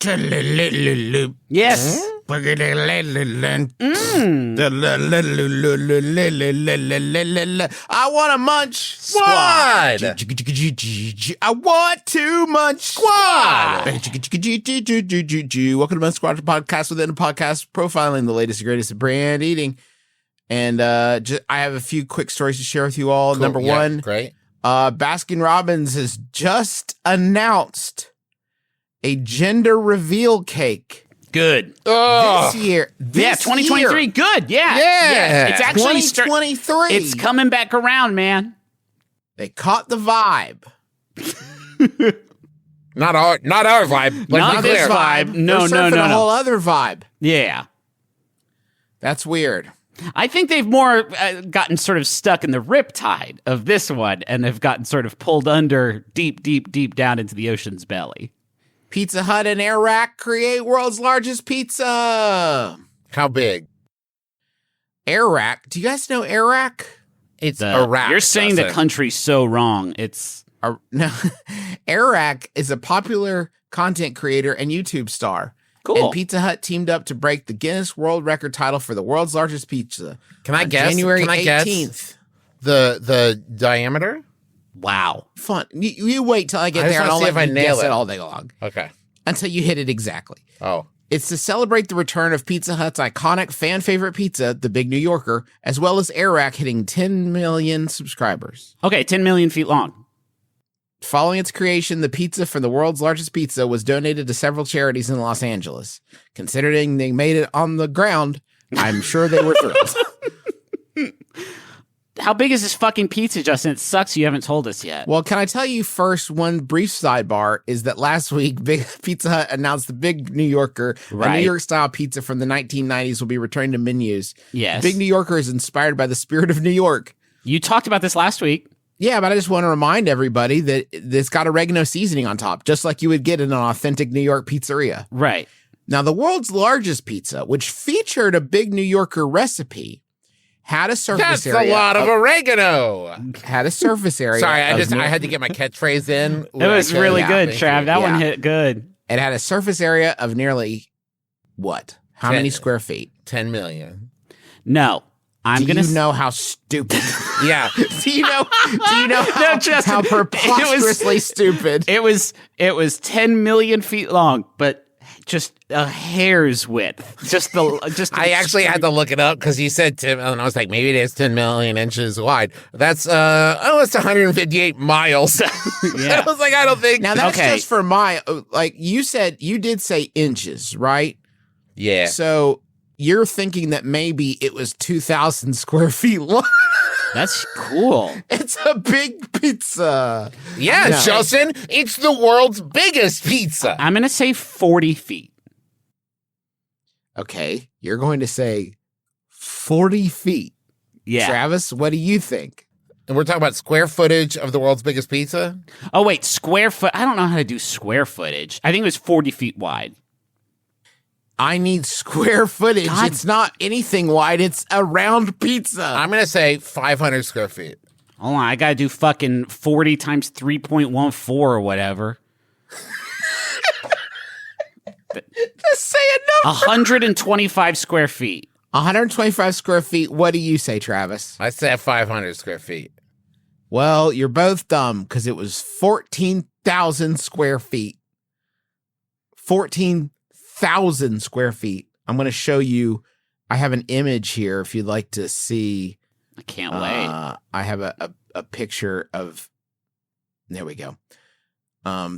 Yes. I want a Munch Squad. I want to Munch Squad. Welcome to Munch Squad, a podcast within a podcast profiling the latest and greatest of brand eating. And I have a few quick stories to share with you all. Cool. Number one, great. Baskin-Robbins has just announced a gender reveal cake. Good. This year. Yeah, 2023. Year. Good. Yeah. Yeah. It's actually 2023. It's coming back around, man. They caught the vibe. Not our vibe. Not this vibe. No. A whole other vibe. Yeah. That's weird. I think they've more gotten sort of stuck in the riptide of this one and have gotten sort of pulled under deep down into the ocean's belly. Pizza Hut and Airrack create world's largest pizza. How big? Airrack. Do you guys know Airrack? It's a rack. You're saying the country's so wrong. It's no. Airrack is a popular content creator and YouTube star. Cool. And Pizza Hut teamed up to break the Guinness World Record title for the world's largest pizza. Can I guess? January Can I 18th. Guess the diameter? Wow. Fun. You wait till I get there and I'll see let if I you nail guess it it all day long. Okay. Until you hit it exactly. Oh. It's to celebrate the return of Pizza Hut's iconic fan favorite pizza, the Big New Yorker, as well as Airrack hitting 10 million subscribers. Okay, 10 million feet long. Following its creation, the pizza from the world's largest pizza was donated to several charities in Los Angeles. Considering they made it on the ground, I'm sure they were thrilled. How big is this fucking pizza, Justin? It sucks you haven't told us yet. Well, can I tell you first, one brief sidebar is that last week, Pizza Hut announced the Big New Yorker, a New York-style pizza from the 1990s will be returned to menus. Yes. The Big New Yorker is inspired by the spirit of New York. You talked about this last week. Yeah, but I just want to remind everybody that it's got oregano seasoning on top, just like you would get in an authentic New York pizzeria. Right. Now, the world's largest pizza, which featured a Big New Yorker recipe, had a surface area. That's a lot of oregano. Had a surface area. Sorry, I had to get my catchphrase in. It was really good, Trav. That one hit good. It had a surface area of nearly what? How many square feet? 10 million. No. Do you know how stupid? Yeah. Do you know how preposterously stupid? It was 10 million feet long, but just a hair's width. I actually had to look it up because you said 10, and I was like, maybe it is 10 million inches wide. That's it's 158 miles. Yeah. I was like, I don't think. Now that's just for like you did say inches, right? Yeah. So you're thinking that maybe it was 2,000 square feet long. That's cool. It's a big pizza. Yeah, no. Justin, it's the world's biggest pizza. I'm going to say 40 feet. Okay, you're going to say 40 feet. Yeah. Travis, what do you think? And we're talking about square footage of the world's biggest pizza? Oh, wait, square foot. I don't know how to do square footage. I think it was 40 feet wide. I need square footage. God. It's not anything wide. It's a round pizza. I'm going to say 500 square feet. Hold on. I got to do fucking 40 times 3.14 or whatever. Just say a number. 125 square feet. 125 square feet. What do you say, Travis? I said 500 square feet. Well, you're both dumb because it was 14,000 square feet. 14,000 square feet. I'm going to show you. I have an image here if you'd like to see. I can't wait. I have a picture of. There we go.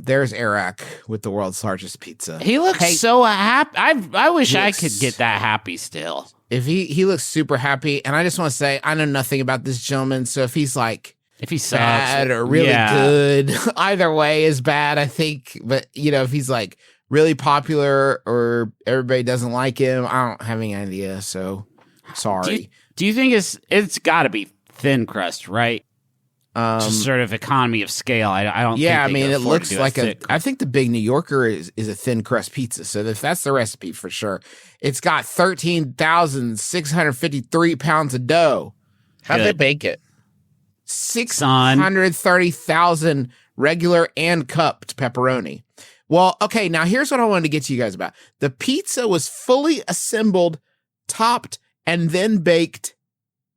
There's Airrack with the world's largest pizza. He looks so happy. I wish I could get that happy still. If he looks super happy, and I just want to say I know nothing about this gentleman, so if he's like bad or really good, either way is bad, I think. But if he's like really popular or everybody doesn't like him, I don't have any idea. So sorry. Do you think it's got to be thin crust, right? Just sort of economy of scale. I don't. Yeah, think it looks like thick. I think the Big New Yorker is a thin crust pizza. So if that's the recipe for sure, it's got 13,653 pounds of dough. How'd they bake it? 630,000 regular and cupped pepperoni, Well, okay, now here's what I wanted to get to you guys about. The pizza was fully assembled, topped, and then baked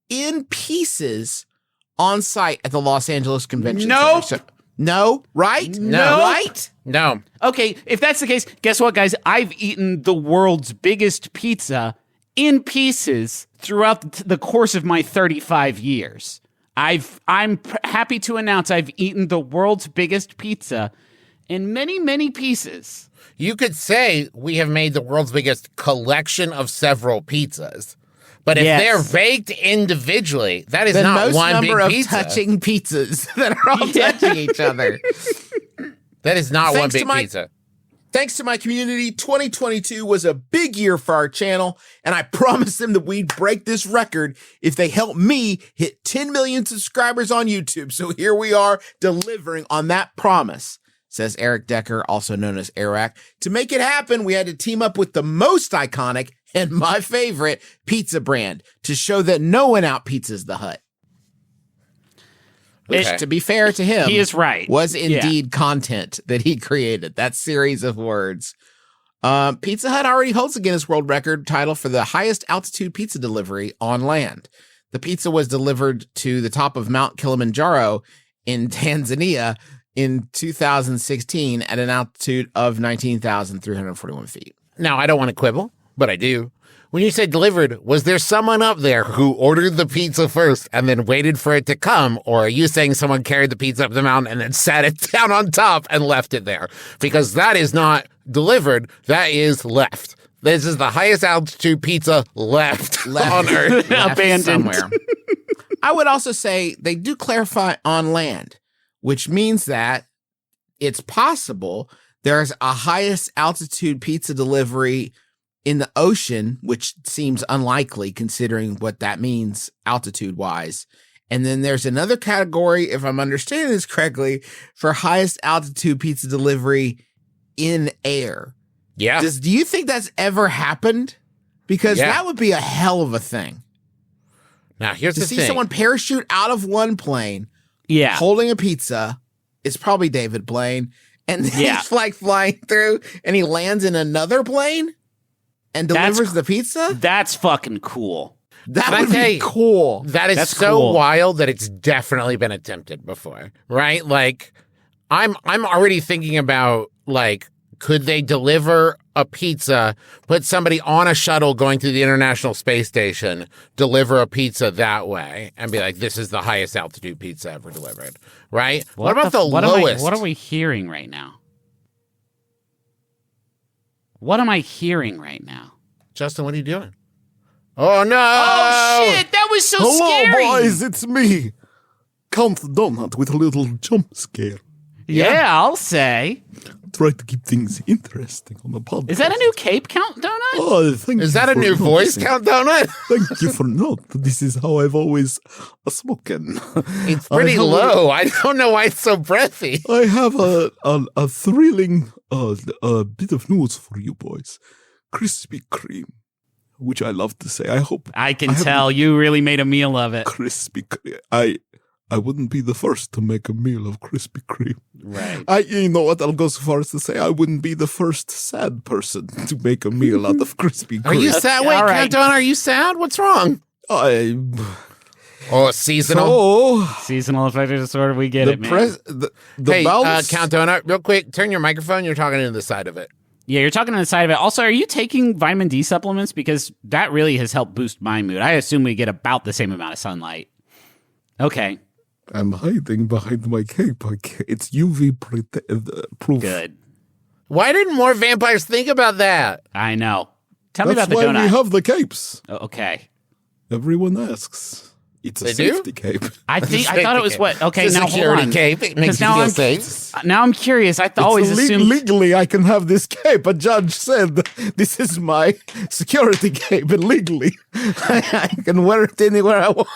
in pieces on site at the Los Angeles Convention Nope. Center. No, right? No. Right? No. Okay, if that's the case, guess what, guys? I've eaten the world's biggest pizza in pieces throughout the course of my 35 years. I'm happy to announce I've eaten the world's biggest pizza in many, many pieces. You could say we have made the world's biggest collection of several pizzas. But if they're baked individually, that is not one big number of pizza. touching pizzas that are all touching each other. That is not one big pizza. Thanks to my community, 2022 was a big year for our channel, and I promised them that we'd break this record if they help me hit 10 million subscribers on YouTube. So here we are delivering on that promise, says Eric Decker, also known as Airrack. To make it happen, we had to team up with the most iconic and my favorite pizza brand to show that no one out-pizzas the Hut. Which, to be fair to him, he is right. Was indeed content that he created. That series of words. Pizza Hut already holds the Guinness World Record title for the highest altitude pizza delivery on land. The pizza was delivered to the top of Mount Kilimanjaro in Tanzania in 2016 at an altitude of 19,341 feet. Now, I don't want to quibble, but I do. When you say delivered, was there someone up there who ordered the pizza first and then waited for it to come? Or are you saying someone carried the pizza up the mountain and then sat it down on top and left it there? Because that is not delivered. That is left. This is the highest altitude pizza left on Earth. Abandoned. Somewhere. I would also say they do clarify on land, which means that it's possible there's a highest altitude pizza delivery in the ocean, which seems unlikely considering what that means altitude-wise. And then there's another category, if I'm understanding this correctly, for highest altitude pizza delivery in air. Yeah. Do you think that's ever happened? Because that would be a hell of a thing. Now, here's the thing. To see someone parachute out of one plane holding a pizza, it's probably David Blaine, and then he's like flying through, and he lands in another plane? And delivers the pizza? That's fucking cool. That would be cool. That's so cool. Wild that it's definitely been attempted before, right? Like, I'm already thinking about, like, could they deliver a pizza, put somebody on a shuttle going to the International Space Station, deliver a pizza that way, and be like, this is the highest altitude pizza ever delivered, right? What about the lowest? What are we hearing right now? What am I hearing right now? Justin, what are you doing? Oh, no! Oh, shit! That was so scary! Hello, boys, it's me. Count Doughnut with a little jump scare. Yeah, I'll say. Try to keep things interesting on the podcast. Is that a new cape, Count Doughnut? Oh, thank you. Is that a new voice, Count Doughnut? Thank you for not. This is how I've always spoken. It's pretty low. I don't know why it's so breathy. I have a thrilling bit of news for you boys. Krispy Kreme, which I love to say. I can tell you really made a meal of it. Krispy Kreme. I wouldn't be the first to make a meal of Krispy Kreme. Right. You know what? I'll go so far as to say I wouldn't be the first sad person to make a meal out of Krispy Kreme. Are you sad? Wait, Count Doughnut, are you sad? What's wrong? So, Seasonal. Seasonal affective disorder. We get it, man. Hey, Count Doughnut, real quick, turn your microphone. You're talking to the side of it. Yeah, you're talking on the side of it. Also, are you taking vitamin D supplements? Because that really has helped boost my mood. I assume we get about the same amount of sunlight. Okay. I'm hiding behind my cape. It's UV proof. Good. Why didn't more vampires think about that? I know. Tell me That's about the donut. why we have the capes. Oh, okay. Everyone asks. It's a safety cape. I thought it was what? Okay, it's a now security hold on. cape. It makes you feel safe. Now I'm curious. I always assumed legally I can have this cape. A judge said this is my security cape, and legally I can wear it anywhere I want.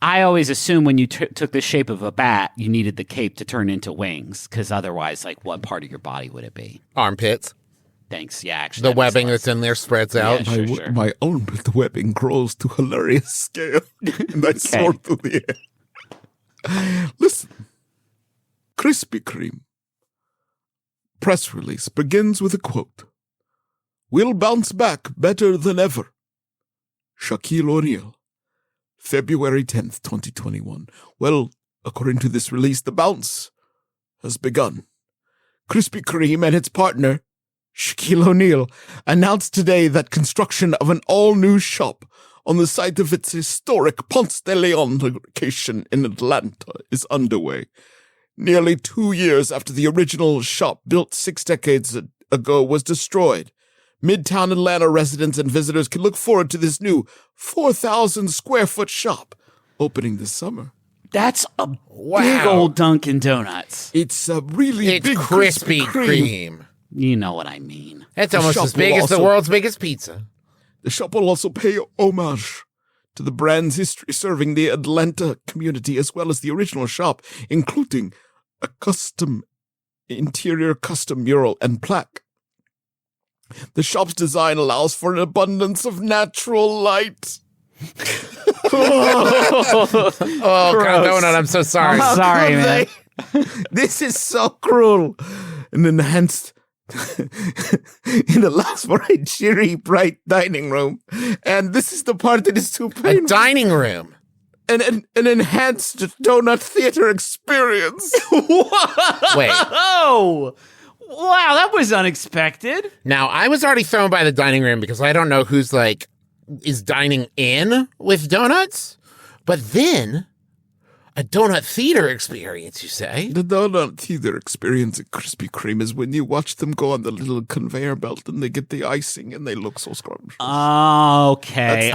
I always assumed when you took the shape of a bat, you needed the cape to turn into wings, because otherwise, like, what part of your body would it be? Armpits. Thanks. Yeah, actually. The webbing that's in there spreads out. Yeah, sure. My armpit webbing grows to hilarious scale, and I soar to the air. Listen, Krispy Kreme press release begins with a quote. "We'll bounce back better than ever. Shaquille O'Neal, February 10th, 2021. Well, according to this release, the bounce has begun. Krispy Kreme and its partner, Shaquille O'Neal, announced today that construction of an all-new shop on the site of its historic Ponce de Leon location in Atlanta is underway. Nearly 2 years after the original shop built 6 decades ago was destroyed, Midtown Atlanta residents and visitors can look forward to this new 4,000-square-foot shop opening this summer. That's a big old Dunkin' Donuts. It's a really big Krispy Kreme. You know what I mean. It's almost as big as the world's biggest pizza. The shop will also pay homage to the brand's history, serving the Atlanta community as well as the original shop, including a interior custom mural and plaque. The shop's design allows for an abundance of natural light. Doughnut, I'm so sorry. I'm sorry, man. This is so cruel. And enhanced. It allows for a cheery, bright dining room. And this is the part that is too painful. A dining room. An enhanced donut theater experience. Wait. Oh, wow, that was unexpected. Now, I was already thrown by the dining room because I don't know who's is dining in with donuts. But then, a donut theater experience, you say? The donut theater experience at Krispy Kreme is when you watch them go on the little conveyor belt and they get the icing and they look so scrumptious. Okay.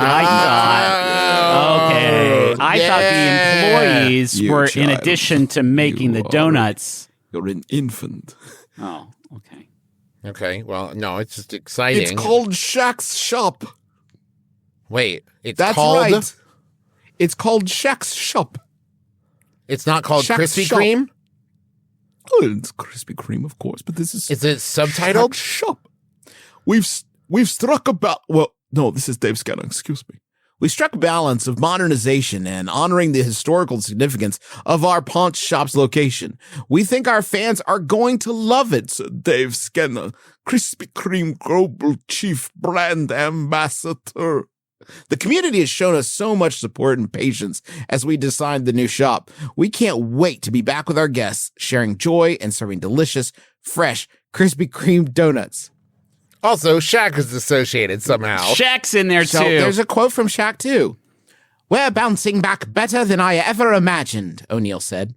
I thought the employees were, in addition to making the donuts. You're an infant. Oh, okay. Okay, well, no, it's just exciting. It's called Shaq's Shop. Wait, That's called... right. It's called Shaq's Shop. It's not called Shaq's Krispy Shop. Kreme? Oh, it's Krispy Kreme, of course, but this is... Is it subtitled? Shaq's Shop. We've struck this is Dave Scanner, excuse me. We struck a balance of modernization and honoring the historical significance of our pawn shop's location. We think our fans are going to love it, said Dave Scanner, Krispy Kreme Global Chief Brand Ambassador. The community has shown us so much support and patience as we designed the new shop. We can't wait to be back with our guests, sharing joy and serving delicious, fresh Krispy Kreme donuts. Also, Shaq is associated somehow. Shaq's in there, So too. there's a quote from Shaq, too. "We're bouncing back better than I ever imagined," O'Neal said.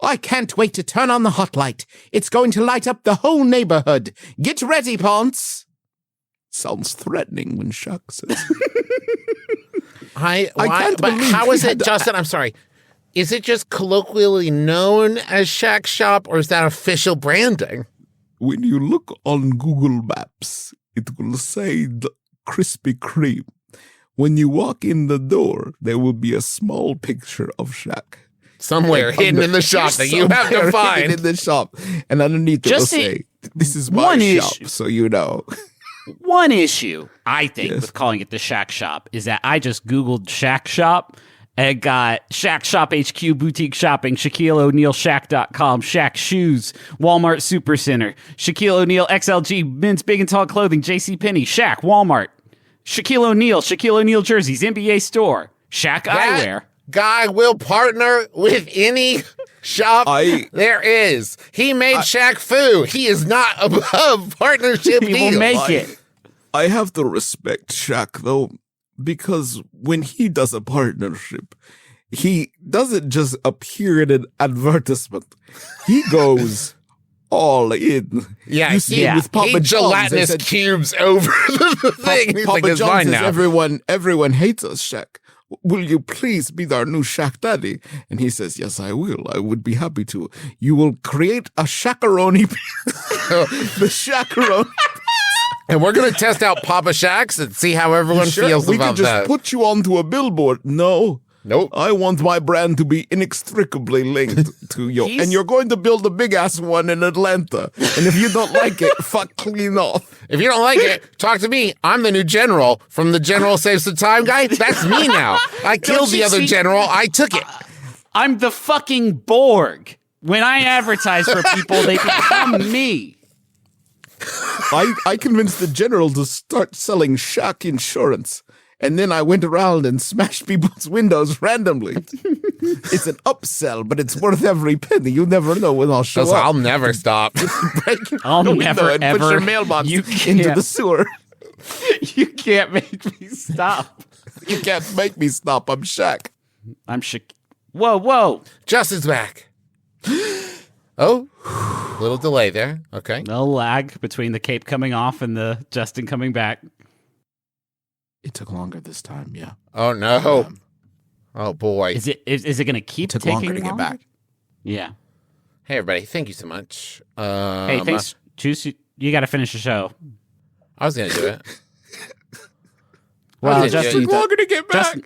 "I can't wait to turn on the hot light. It's going to light up the whole neighborhood. Get ready, Ponce." Sounds threatening when Shaq says How is it, Justin? I'm sorry. Is it just colloquially known as Shaq's Shop, or is that official branding? When you look on Google Maps, it will say the Krispy Kreme. When you walk in the door, there will be a small picture of Shaq. Somewhere hidden in the shop that you have to find. In the shop. And underneath it will say, "This is my shop," so you know. One issue, I think, with calling it the Shaq Shop is that I just Googled Shaq Shop and got Shaq Shop HQ, Boutique Shopping, Shaquille O'Neal, Shaq.com, Shaq Shoes, Walmart Supercenter, Shaquille O'Neal, XLG, Men's Big and Tall Clothing, JCPenney, Shaq, Walmart, Shaquille O'Neal Jerseys, NBA Store, Shaq Eyewear. Guy will partner with any shop there is. He made Shaq Fu. He is not above partnership He deals. will make it. I have to respect Shaq, though, because when he does a partnership, he doesn't just appear in an advertisement. He goes all in. Yeah, you see with Papa he John's, gelatinous said, cubes over the thing. He's Papa like, it's John fine says, now. everyone hates us, Shaq. Will you please be our new Shaq Daddy? And he says, yes, I will. I would be happy to. You will create a Shaqaroni. The Shaqaroni. And we're going to test out Papa Shaq's and see how everyone feels we about could just that. put you onto a billboard. No. Nope. I want my brand to be inextricably linked to you. And you're going to build a big-ass one in Atlanta. And if you don't like it, fuck clean off. If you don't like it, talk to me. I'm the new general from the General Saves the Time guy. That's me now. I killed the other general. I took it. I'm the fucking Borg. When I advertise for people, they become me. I convinced the general to start selling Shaq insurance. And then I went around and smashed people's windows randomly. It's an upsell, but it's worth every penny. You never know when I'll show up. I'll never stop. I'll never, and ever. put your mailbox into the sewer. You can't make me stop. You can't make me stop. I'm Shaq. I'm Shaq. Whoa. Justin's back. Oh, little delay there. Okay. No lag between the cape coming off and the Justin coming back. It took longer this time, yeah. Oh, no. Oh, boy. Is it going to keep took taking longer to get back? Yeah. Hey, everybody. Thank you so much. Hey, thanks. You got to finish the show. I was going to do it. Well, Justin took longer to get back.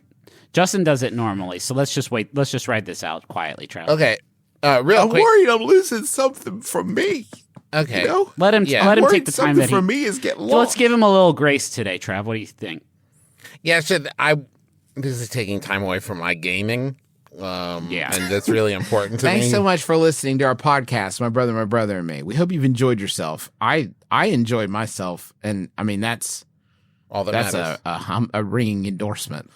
Justin does it normally, so let's just wait. Let's just ride this out quietly, Travis. Okay. Real I'm quick. worried I'm losing something from me. Okay. You know? Let him take the time that from me is getting lost. Let's give him a little grace today, Trav. What do you think? Yeah, this is taking time away from my gaming. Yeah. And that's really important to me. Thanks so much for listening to our podcast, My Brother, and Me. We hope you've enjoyed yourself. I enjoyed myself, and I mean that's all that matters. a ringing endorsement.